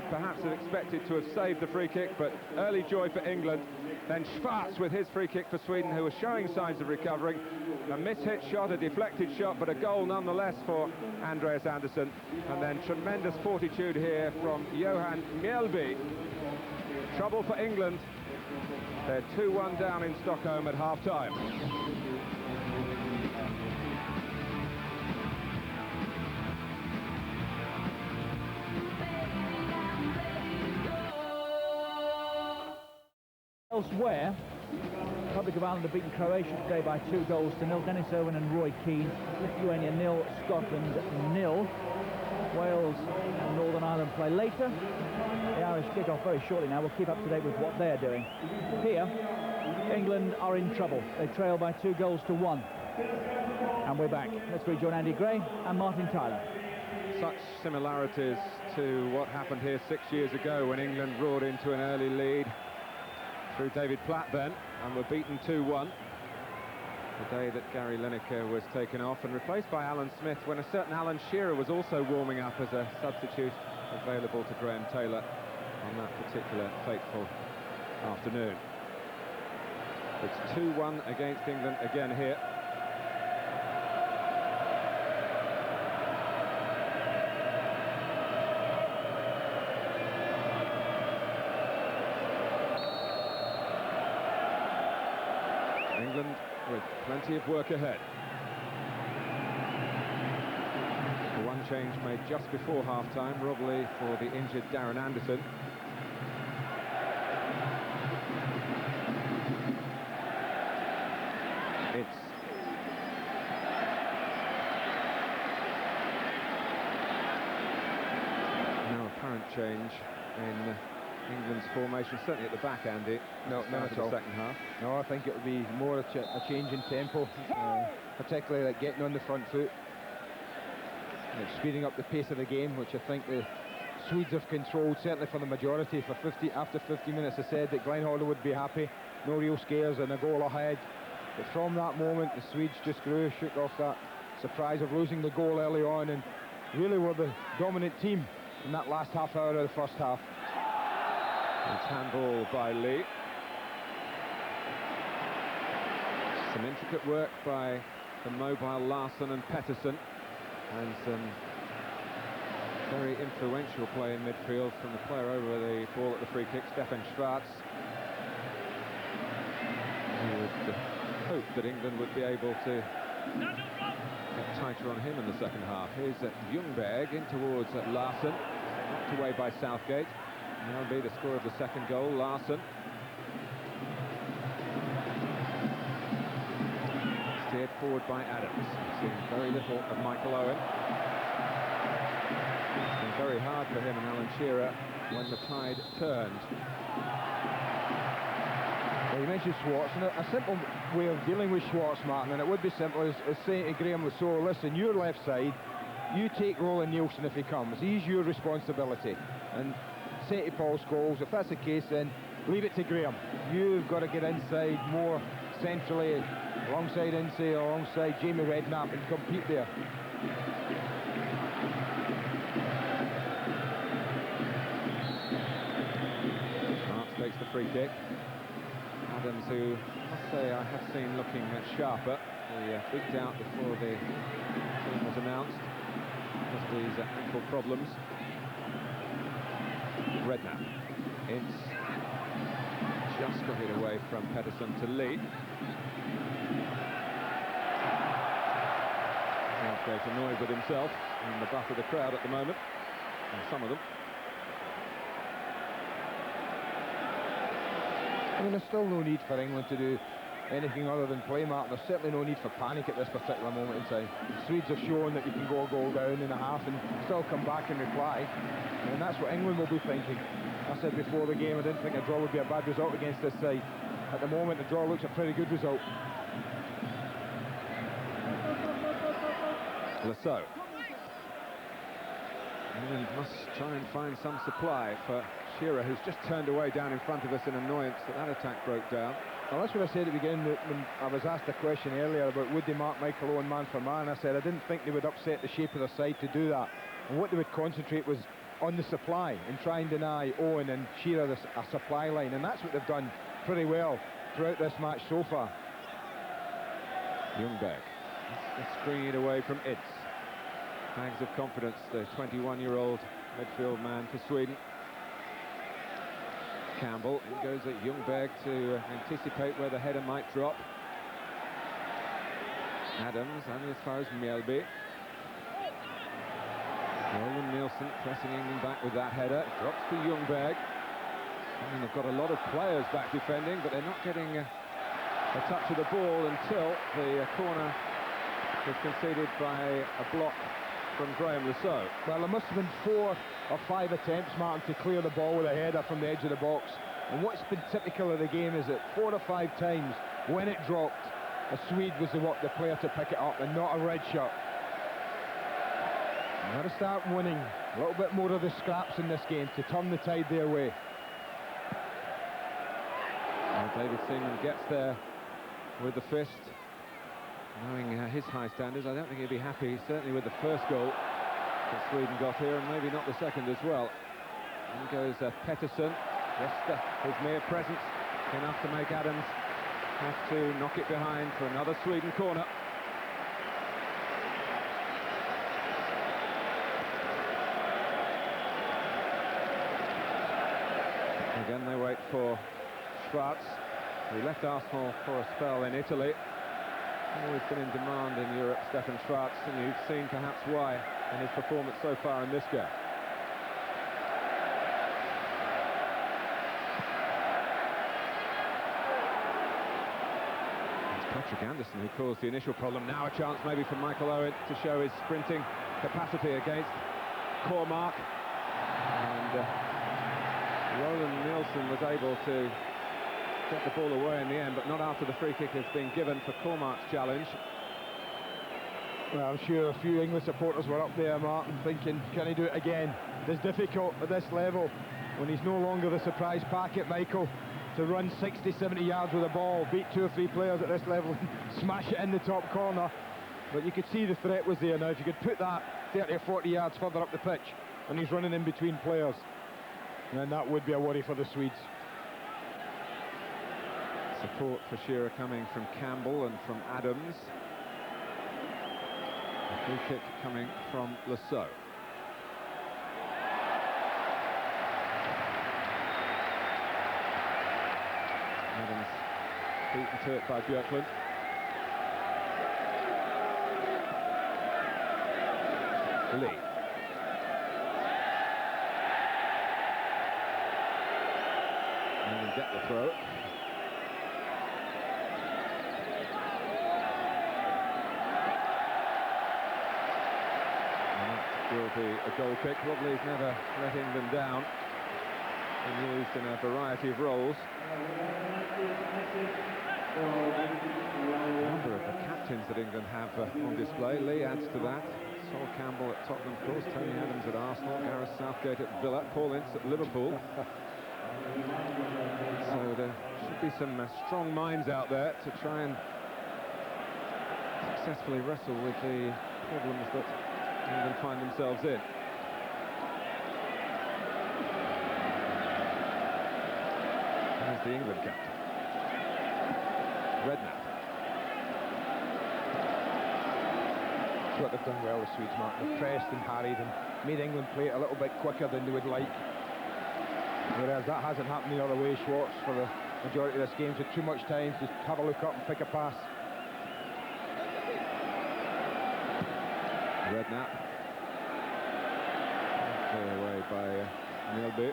would perhaps have expected to have saved the free kick, but early joy for England. Then Schwarz with his free kick for Sweden, who was showing signs of recovering. A mishit shot, a deflected shot, but a goal nonetheless for Andreas Andersson. And then tremendous fortitude here from Johan Mjällby. Trouble for England. They're 2-1 down in Stockholm at half-time. Elsewhere, Republic of Ireland have beaten Croatia today by 2-0. Dennis Irwin and Roy Keane. Lithuania 0, Scotland 0. Wales and Northern Ireland play later. The Irish kick off very shortly now. We'll keep up to date with what they're doing. Here, England are in trouble. They trail by 2-1. And we're back. Let's rejoin Andy Gray and Martin Tyler. Such similarities to what happened here 6 years ago when England roared into an early lead through David Platt then, and were beaten 2-1. The day that Gary Lineker was taken off and replaced by Alan Smith, when a certain Alan Shearer was also warming up as a substitute available to Graham Taylor on that particular fateful afternoon. It's 2-1 against England again here. England with plenty of work ahead. The one change made just before half-time, probably for the injured Darren Anderson. It's no apparent change in England's formation, certainly at the back, Andy. No, not at all. The second half. No, I think it would be more a change in tempo, particularly like getting on the front foot, speeding up the pace of the game, which I think the Swedes have controlled, certainly for the majority. After 50 minutes, I said that Glenn Hoddle would be happy, no real scares and a goal ahead. But from that moment, the Swedes just grew, shook off that surprise of losing the goal early on, and really were the dominant team in that last half hour of the first half. It's handball by Lee. Some intricate work by the mobile Larsson and Pettersson, and some very influential play in midfield from the player over the ball at the free kick, Stefan Schwarz. You would hope that England would be able to get tighter on him in the second half. Here's Ljungberg in towards Larsson, knocked away by Southgate. That'll be the score of the second goal, Larsson. Steered forward by Adams. Seen very little of Michael Owen. It's been very hard for him and Alan Shearer when the tide turned. Well, you mentioned Schwarz, and a simple way of dealing with Schwarz, Martin, and it would be simple as saying to Graham Lasso, listen, your left side, you take Roland Nielsen if he comes. He's your responsibility. And say to Paul Scholes, if that's the case, then leave it to Graham. You've got to get inside more centrally, alongside Insay, alongside Jamie Redknapp, and compete there. Marks takes the free kick. Adams, who I must say I have seen looking sharper. He wigged out before the team was announced. Just these ankle problems. Redknapp. It's just got it away from Pettersson to Lee. Southgate annoyed with himself in the butt of the crowd at the moment, and some of them. I mean, there's still no need for England to do anything other than play, Martin. There's certainly no need for panic at this particular moment in time. The Swedes have shown that you can go a goal down in a half and still come back and reply, and that's what England will be thinking. I said before the game I didn't think a draw would be a bad result against this side. At the moment, the draw looks a pretty good result. Lasso. England must try and find some supply for Shearer, who's just turned away down in front of us in annoyance that attack broke down. Well, that's what I said at the beginning when I was asked a question earlier about would they mark Michael Owen man for man. I said I didn't think they would upset the shape of their side to do that. And what they would concentrate was on the supply and try and deny Owen and Shearer a supply line, and that's what they've done pretty well throughout this match so far. Ljungberg, screening it away from Itz. Bags of confidence, the 21-year-old midfield man for Sweden. Campbell, in goes at Ljungberg to anticipate where the header might drop. Adams, only as far as Mjällby. Roland Nielsen pressing England back with that header. Drops to Ljungberg. I mean, they've got a lot of players back defending, but they're not getting a touch of the ball until the corner was conceded by a block from Graham Lasso. Well, there must have been 4 or 5 attempts, Martin, to clear the ball with a header from the edge of the box. And what's been typical of the game is that 4 or 5 times when it dropped, a Swede was the player to pick it up and not a red shirt. They've got to start winning a little bit more of the scraps in this game to turn the tide their way. Well, David Seaman gets there with the fist. Knowing his high standards, I don't think he'd be happy, certainly with the first goal that Sweden got here, and maybe not the second as well. In goes Pettersson. Just his mere presence enough to make Adams have to knock it behind for another Sweden corner. Again, they wait for Schwarz, who left Arsenal for a spell in Italy. Always been in demand in Europe, Stefan Schwarz, and you've seen perhaps why in his performance so far in this game. It's Patrick Anderson who caused the initial problem. Now a chance maybe for Michael Owen to show his sprinting capacity against Cormac. And Roland Nielsen was able to get the ball away in the end, but not after the free kick has been given for Cormac's challenge. Well, I'm sure a few English supporters were up there, Martin, thinking, can he do it again? It's difficult at this level when he's no longer the surprise packet, Michael, to run 60, 70 yards with a ball, beat 2 or 3 players at this level and smash it in the top corner. But you could see the threat was there now. If you could put that 30 or 40 yards further up the pitch and he's running in between players, then that would be a worry for the Swedes. Support for Shearer coming from Campbell and from Adams. A free kick coming from Lasso. Adams beaten to it by Björklund. Lee. And they get the throw. Will be a goal kick. Rodley's never let England down. Been used in a variety of roles. A number of the captains that England have on display. Lee adds to that. Sol Campbell at Tottenham, of course. Tony Adams at Arsenal. Gareth Southgate at Villa. Paul Ince at Liverpool. So there should be some strong minds out there to try and successfully wrestle with the problems that England find themselves in. There's the England captain, Redknapp. That's what they've done well, the Swedes, Mark. They've pressed and harried and made England play it a little bit quicker than they would like. Whereas that hasn't happened the other way. Schwarz, for the majority of this game, had too much time to have a look up and pick a pass. Redknapp. Clear away by Mjällby.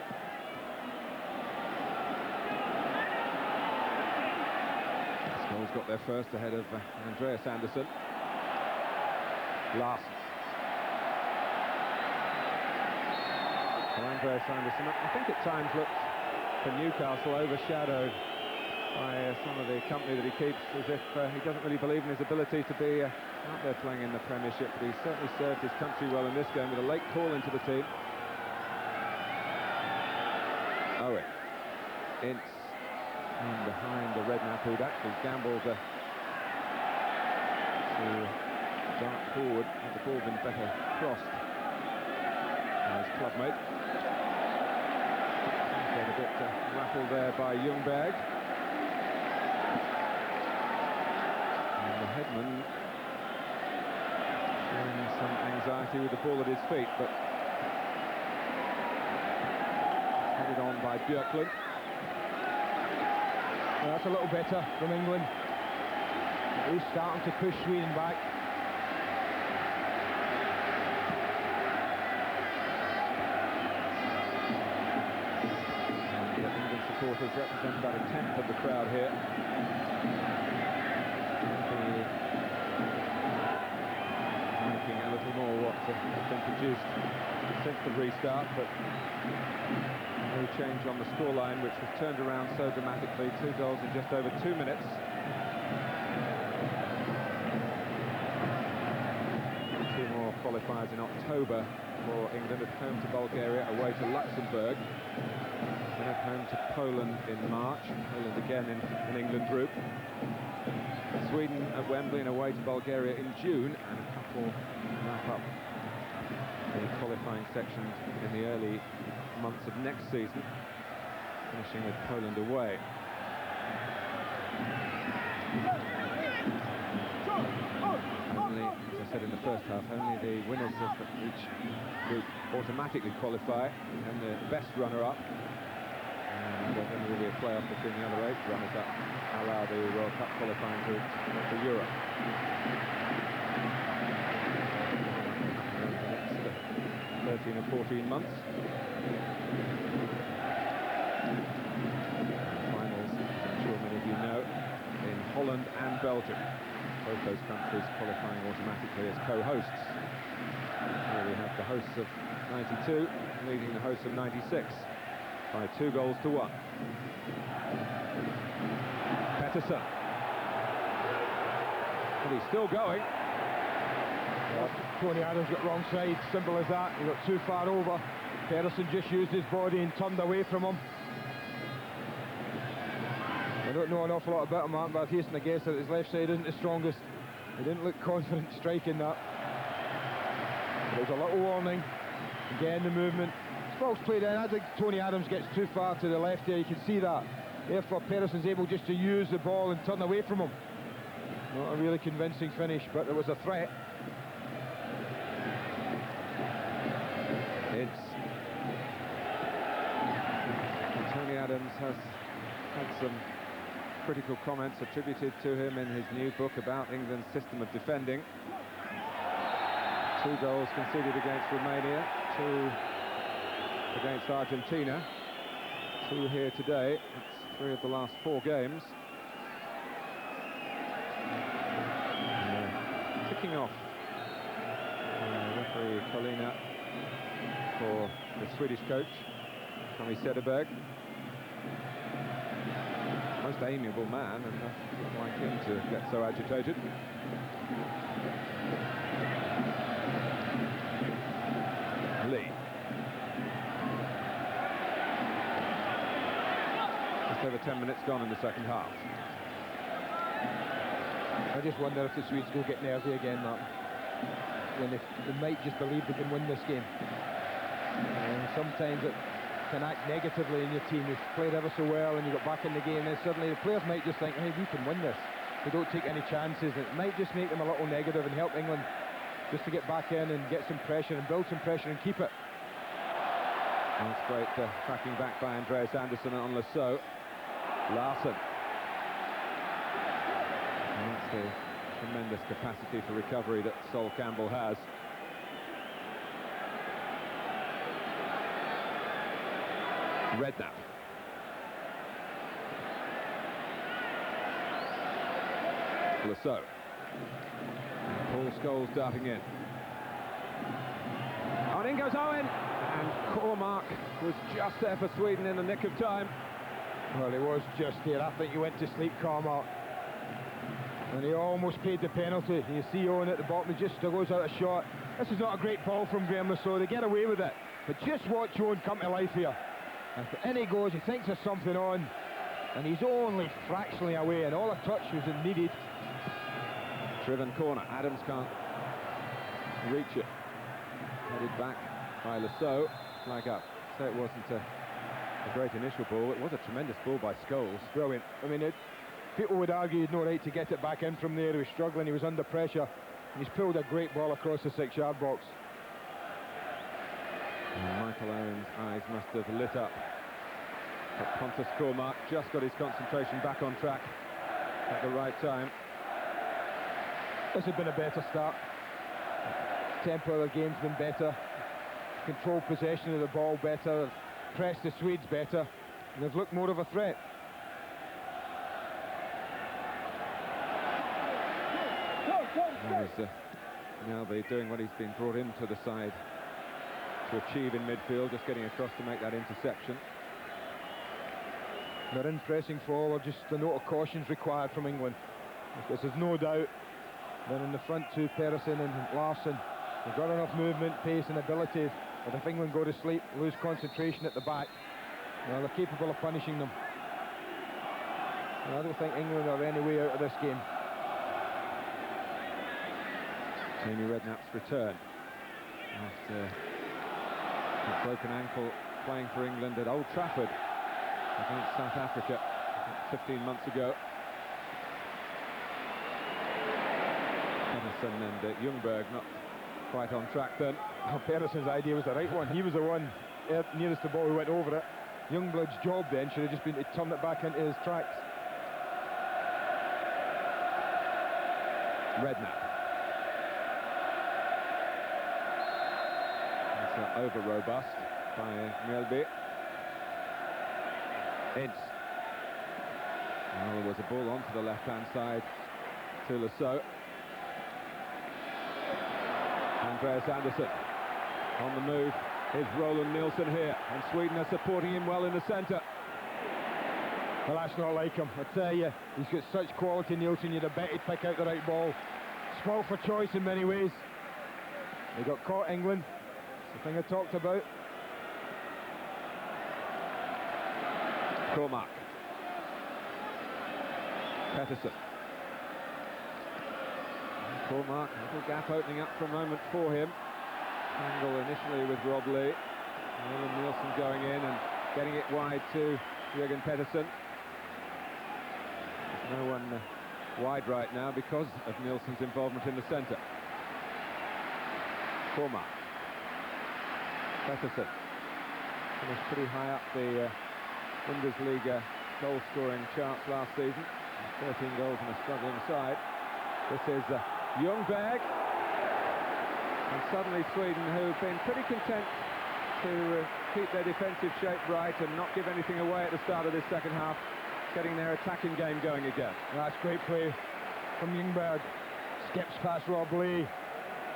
Scholes got there first ahead of Andreas Andersson. Larsen. Well, Andreas Andersson, I think at times looked for Newcastle overshadowed by some of the company that he keeps, as if he doesn't really believe in his ability to be out there playing in the Premiership, but he certainly served his country well in this game with a late call into the team. Owen. Ince in behind the Redknapp, who'd actually gambled to dart forward had the ball been better crossed. his clubmate. Got a bit rattled there by Ljungberg. And the headman showing some anxiety with the ball at his feet, but headed on by Björklund. Well, that's a little better from England. He's starting to push Sweden back. And England supporters represent about a tenth of the crowd here. Making a little more what has been produced since the restart, but no change on the scoreline, which was turned around so dramatically. 2 goals in just over 2 minutes. Two more qualifiers in October for England, at home to Bulgaria, away to Luxembourg, and at home to Poland in March. Poland again in an England group. Sweden at Wembley and away to Bulgaria in June, and a couple wrap up the qualifying sections in the early months of next season, finishing with Poland away. Only, as I said in the first half, only the winners of each group automatically qualify, and the best runner-up, and there's only really a play-off between the other 8 runners-up, allow the World Cup qualifying group for Europe. The next 13 or 14 months. Finals, I'm sure many of you know, in Holland and Belgium. Both those countries qualifying automatically as co-hosts. Here we have the hosts of 92 leading the hosts of 96 by 2 goals to 1. Pettersson. But he's still going. Tony Adams got wrong side, simple as that. He got too far over. Pettersson just used his body and turned away from him. I don't know an awful lot about him, Martin, but I'd hasten to guess that his left side isn't the strongest. He didn't look confident striking that. There was a little warning. Again, the movement. Ball's played in. I think Tony Adams gets too far to the left there. You can see that. Therefore, Pettersson's able just to use the ball and turn away from him. Not a really convincing finish, but there was a threat. Tony Adams has had some critical comments attributed to him in his new book about England's system of defending. 2 goals conceded against Romania, 2 against Argentina, 2 here today. It's 3 of the last 4 games. Kicking off referee Colina for the Swedish coach, Tommy Cederberg. Most amiable man, and I wouldn't like him to get so agitated. Lee. Just over 10 minutes gone in the second half. I just wonder if the Swedes will get nervy again, Martin. When they might just believe they can win this game. And sometimes it can act negatively in your team. You've played ever so well and you got back in the game, and suddenly the players might just think, hey, we can win this. We don't take any chances. It might just make them a little negative and help England just to get back in and get some pressure and build some pressure and keep it. That's great tracking back by Andreas Andersson on Lasso. Larsson. And that's the tremendous capacity for recovery that Sol Campbell has. Redknapp. Lasso. Paul Scholes darting in. On in goes Owen, and Cormack was just there for Sweden in the nick of time. Well, he was just there. I think he went to sleep, Cormack. And he almost paid the penalty. You see Owen at the bottom, he just goes out a shot. This is not a great ball from Graham Lasso. They get away with it. But just watch Owen come to life here. And in he goes, he thinks there's something on. And he's only fractionally away, and all a touch was needed. Driven corner. Adams can't reach it. Headed back by Lasso. Flag up. So it wasn't a great initial ball. It was a tremendous ball by Scholes. Brilliant. I mean, people would argue he'd no right to get it back in from there. He was struggling, he was under pressure, and he's pulled a great ball across the 6-yard box. And Michael Owen's eyes must have lit up. But Pontus Cormac just got his concentration back on track at the right time. This has been a better start. Tempo of the game's been better. Controlled possession of the ball better. Pressed the Swedes better. And they've looked more of a threat. There's Melby doing what he's been brought into the side to achieve in midfield, just getting across to make that interception. They're in pressing forward, just a note of caution's required from England. Because there's no doubt that in the front two, Persson and Larsson, they've got enough movement, pace and ability, but if England go to sleep, lose concentration at the back, well, they're capable of punishing them. And I don't think England are any way out of this game. Jamie Redknapp's return after a broken ankle playing for England at Old Trafford against South Africa 15 months ago. Pedersen and Ljungberg not quite on track then. Well, Pedersen's idea was the right one. He was the one nearest the ball who went over it. Youngblood's job then should have just been to turn it back into his tracks. Redknapp. It's over robust by Mjölby. Ince. Well, there was a ball onto the left-hand side to Lasso. Andreas Andersson on the move. Here's Roland Nilsson here, and Sweden are supporting him well in the centre. Well, that's not like him. I tell you, he's got such quality, Nilsson. You'd have bet he'd pick out the right ball. Spoilt for choice in many ways. They got caught, England. It's the thing I talked about. Cormac. Pettersson. Cormac, a little gap opening up for a moment for him. Angle initially with Rob Lee. Roland Nilsson going in and getting it wide to Jürgen Pettersson. There's no one wide right now because of Nilsson's involvement in the centre. Cormac. Pettersson. Finished pretty high up the Bundesliga goal-scoring charts last season. 13 goals in a struggling side. This is Ljungberg. And suddenly Sweden, who've been pretty content to keep their defensive shape right and not give anything away at the start of this second half, getting their attacking game going again. That's great play from Ljungberg. Skips past Rob Lee.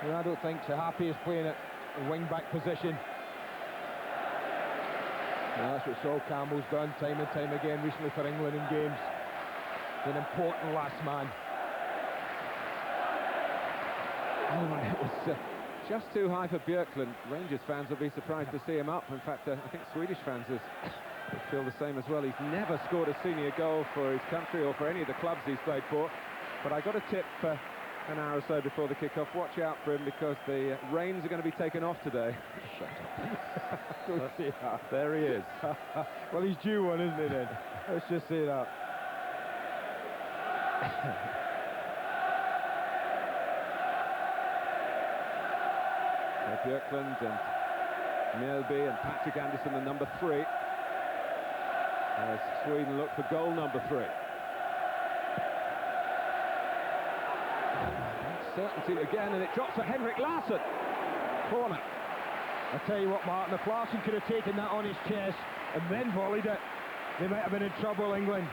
And I don't think so happy is playing it in wing-back position. And that's what Sol Campbell's done time and time again recently for England in games. An important last man. Oh, it was just too high for Björklund. Rangers fans will be surprised to see him up. In fact, I think Swedish fans feel the same as well. He's never scored a senior goal for his country or for any of the clubs he's played for. But I got a tip an hour or so before the kick-off. Watch out for him because the reins are going to be taken off today. Shut up. Don't say that. There he is. Well, he's due one, isn't he then? Let's just say that. Björklund and Mjölby and Patrick Andersson, the number 3. As Sweden look for goal number 3. Certainty again, and it drops for Henrik Larsson. Corner. I tell you what, Martin, if Larsson could have taken that on his chest and then volleyed it, they might have been in trouble, England.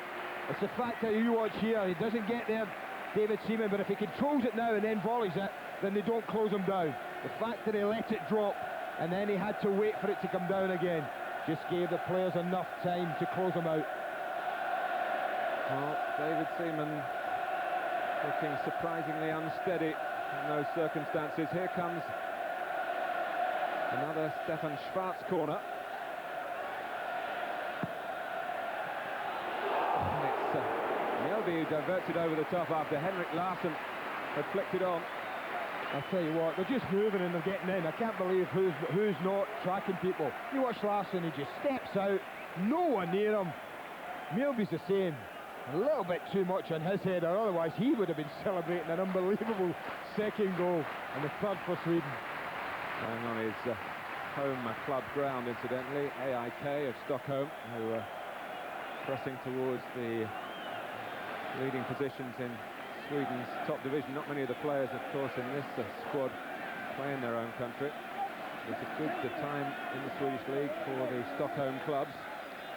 It's the fact that you watch here, he doesn't get there, David Seaman, but if he controls it now and then volleys it, then they don't close him down. The fact that he let it drop and then he had to wait for it to come down again just gave the players enough time to close him out. Well, David Seaman looking surprisingly unsteady in those circumstances. Here comes another Stefan Schwarz corner. And it's Mjölby who diverts it over the top after Henrik Larsson had flicked it on. I'll tell you what, they're just moving and they're getting in. I can't believe who's not tracking people. You watch Larsson, he just steps out, no one near him. Mjölby's the same. A little bit too much on his head, or otherwise he would have been celebrating an unbelievable second goal, and the third for Sweden. Going on his home club ground, incidentally, AIK of Stockholm, who are pressing towards the leading positions in Sweden's top division. Not many of the players, of course, in this squad play in their own country. It's a good time in the Swedish league for the Stockholm clubs.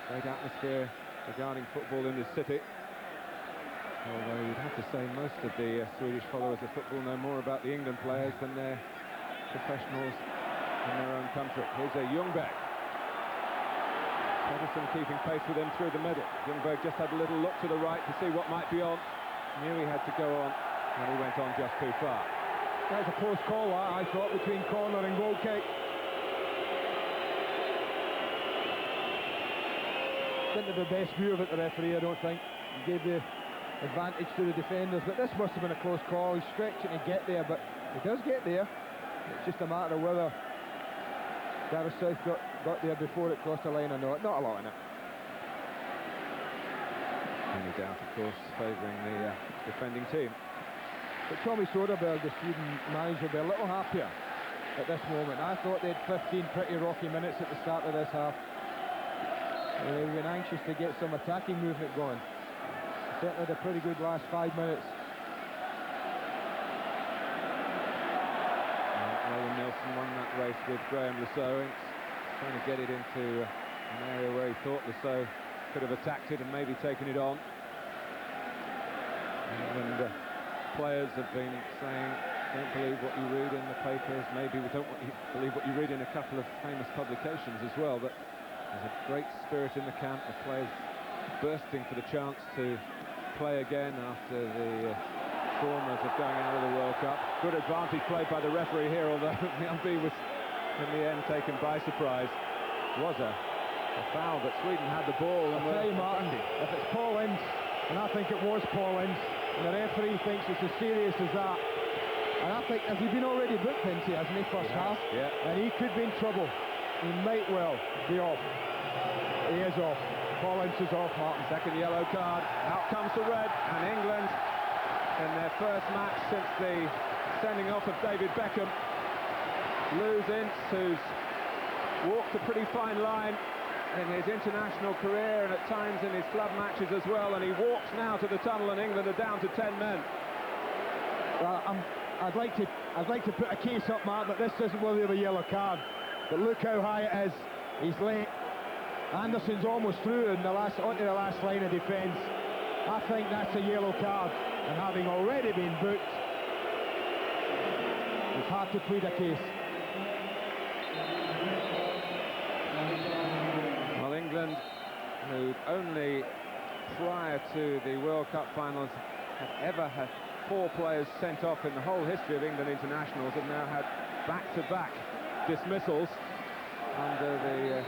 Great atmosphere regarding football in the city. Although you'd have to say most of the Swedish followers of football know more about the England players than their professionals in their own country. Here's a Ljungberg. Pedersen keeping pace with him through the middle. Ljungberg just had a little look to the right to see what might be on. Knew he had to go on, and he went on just too far. That's a close call, I thought, between corner and goal kick. Didn't have the best view of it, the referee, I don't think. He gave the advantage to the defenders, but this must have been a close call. He's stretching to get there, but he does get there. It's just a matter of whether Gareth South got there before it crossed the line or not. Not a lot in it. Any doubt, of course, favouring the defending team. But Tommy Soderberg, the Sweden manager, will be a little happier at this moment. I thought they had 15 pretty rocky minutes at the start of this half. They've been anxious to get some attacking movement going. Certainly had a pretty good last 5 minutes. Roland Nilsson won that race with Graham Lasso, trying to get it into an area where he thought Lasso could have attacked it and maybe taken it on. And players have been saying, don't believe what you read in the papers, maybe we don't believe what you read in a couple of famous publications as well, but there's a great spirit in the camp, the players bursting for the chance to play again after the traumas of going out of the World Cup. Good advantage played by the referee here, although Mjölby was in the end taken by surprise. Was a foul, but Sweden had the ball. And I'll tell you, Martin, if it's Paul Ince, and I think it was Paul Ince, and the referee thinks it's as serious as that, and I think, has he been already booked into, hasn't he, first half? Yeah. And he could be in trouble. He might well be off. He is off. Paul Ince is off, Martin. Second yellow card. Out comes the red, and England, in their first match since the sending off of David Beckham, lose Ince, who's walked a pretty fine line in his international career and at times in his club matches as well, and he walks now to the tunnel, and England are down to 10 men. Well, I'd like to put a case up, Mark, that this isn't worthy of a yellow card. But look how high it is. He's late. Anderson's almost through in onto the last line of defence. I think that's a yellow card, and having already been booked, it's hard to plead a case. Well, England, who only prior to the World Cup finals had ever had 4 players sent off in the whole history of England internationals, have now had back-to-back dismissals under the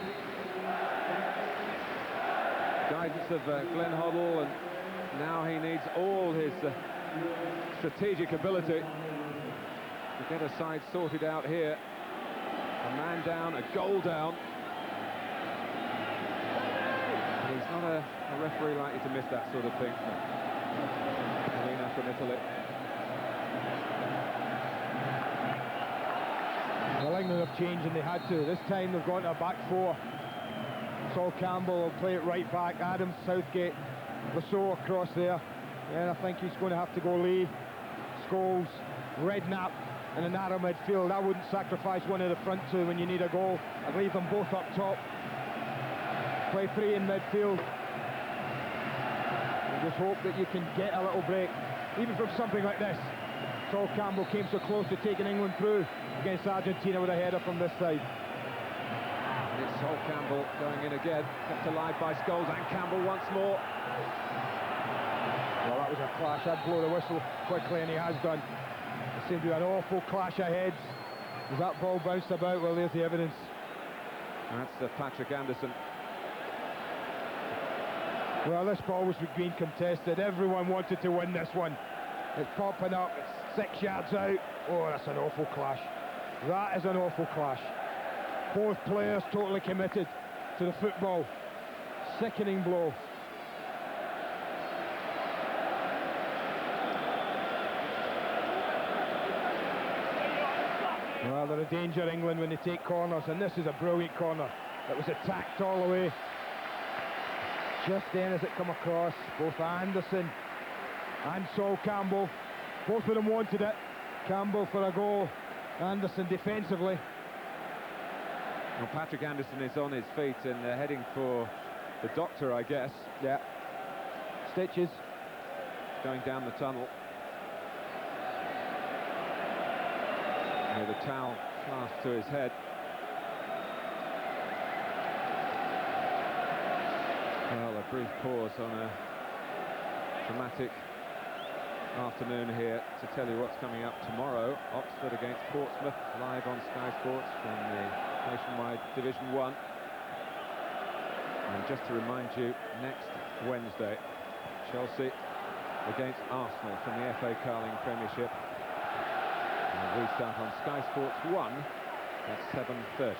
guidance of Glenn Hoddle, and now he needs all his strategic ability to get a side sorted out here. A man down, a goal down. And he's not a referee likely to miss that sort of thing. Molina from Italy. Well, England have changed, and they had to. This time they've gone to a back 4. Sol Campbell will play it right back. Adams, Southgate, Lasso across there. And I think he's going to have to go Lee, Scholes, Redknapp in a narrow midfield. I wouldn't sacrifice one of the front 2 when you need a goal. I'd leave them both up top. Play 3 in midfield. And just hope that you can get a little break, even from something like this. Sol Campbell came so close to taking England through against Argentina with a header from this side. And it's Sol Campbell going in again, kept alive by Scholes, and Campbell once more. Well, that was a clash. I'd blow the whistle quickly, and he has done. It seemed to be an awful clash of heads. As that ball bounced about, well, there's the evidence. That's Patrick Anderson. Well, this ball was being contested. Everyone wanted to win this one. It's popping up, it's 6 yards out. Oh, that's an awful clash. That is an awful clash. Both players totally committed to the football. Sickening blow. Well, they're a danger, England, when they take corners, and this is a brilliant corner. It was attacked all the way. Just then as it come across, both Anderson and Sol Campbell, both of them wanted it. Campbell for a goal, Anderson defensively. Well, Patrick Anderson is on his feet and heading for the doctor, I guess. Yeah. Stitches. Going down the tunnel. With a towel clasped to his head. Well, a brief pause on a dramatic afternoon here to tell you what's coming up tomorrow. Oxford against Portsmouth, live on Sky Sports from the Nationwide Division 1. And just to remind you, next Wednesday, Chelsea against Arsenal from the FA Carling Premiership. And we start on Sky Sports 1 at 7:30.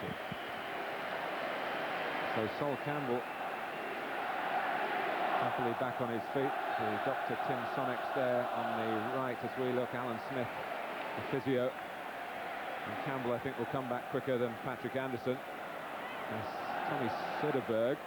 So Sol Campbell happily back on his feet. The Dr. Tim Sonnex there on the right as we look. Alan Smith, the physio. And Campbell, I think, will come back quicker than Patrick Anderson. As Tommy Söderberg